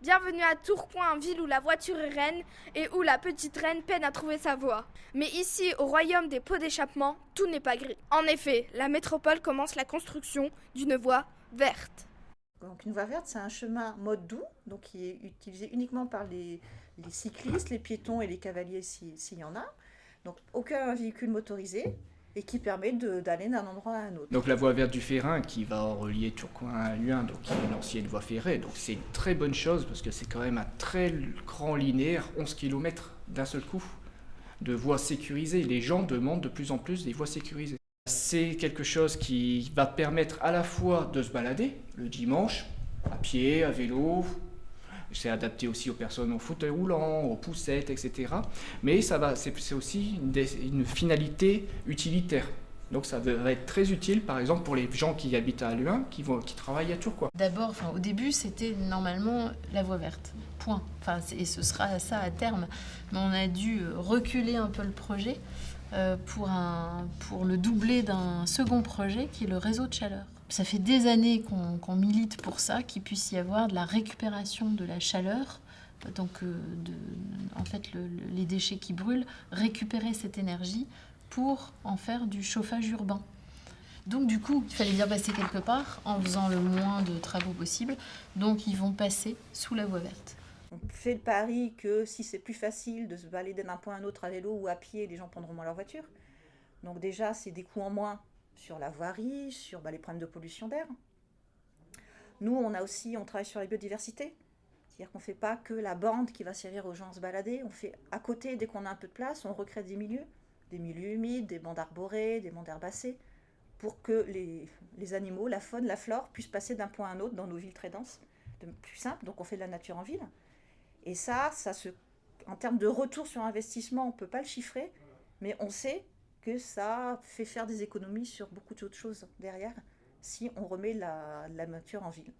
Bienvenue à Tourcoing, ville où la voiture est reine et où la petite reine peine à trouver sa voie. Mais ici, au royaume des pots d'échappement, tout n'est pas gris. En effet, la métropole commence la construction d'une voie verte. Donc une voie verte, c'est un chemin mode doux, donc qui est utilisé uniquement par les cyclistes, les piétons et les cavaliers s'il y en a. Donc aucun véhicule motorisé et qui permet d'aller d'un endroit à un autre. Donc la voie verte du Férin qui va relier Tourcoing à Luing, donc qui est une ancienne voie ferrée. Donc c'est une très bonne chose parce que c'est quand même un très grand linéaire, 11 km d'un seul coup, de voies sécurisées. Les gens demandent de plus en plus des voies sécurisées. C'est quelque chose qui va permettre à la fois de se balader le dimanche, à pied, à vélo. C'est adapté aussi aux personnes en fauteuil roulant, aux poussettes, etc. Mais c'est aussi une finalité utilitaire. Donc ça va être très utile, par exemple, pour les gens qui habitent à Luing, qui travaillent à Tours. D'abord, au début, c'était normalement la voie verte. Point. Et ce sera ça à terme. Mais on a dû reculer un peu le projet pour le doubler d'un second projet qui est le réseau de chaleur. Ça fait des années qu'on milite pour ça, qu'il puisse y avoir de la récupération de la chaleur, donc les déchets qui brûlent, récupérer cette énergie pour en faire du chauffage urbain. Donc du coup, il fallait bien passer quelque part en faisant le moins de travaux possible. Donc ils vont passer sous la voie verte. On fait le pari que si c'est plus facile de se balader d'un point à un autre à vélo ou à pied, les gens prendront moins leur voiture. Donc déjà, c'est des coûts en moins sur la voirie, sur les problèmes de pollution d'air. Nous, on travaille sur la biodiversité. C'est-à-dire qu'on ne fait pas que la bande qui va servir aux gens à se balader. On fait à côté, dès qu'on a un peu de place, on recrée des milieux humides, des bandes arborées, des bandes herbacées, pour que les animaux, la faune, la flore, puissent passer d'un point à un autre dans nos villes très denses. De plus simple, donc on fait de la nature en ville. Et en termes de retour sur investissement, on ne peut pas le chiffrer, mais on sait que ça fait faire des économies sur beaucoup d'autres choses derrière si on remet la nature en ville.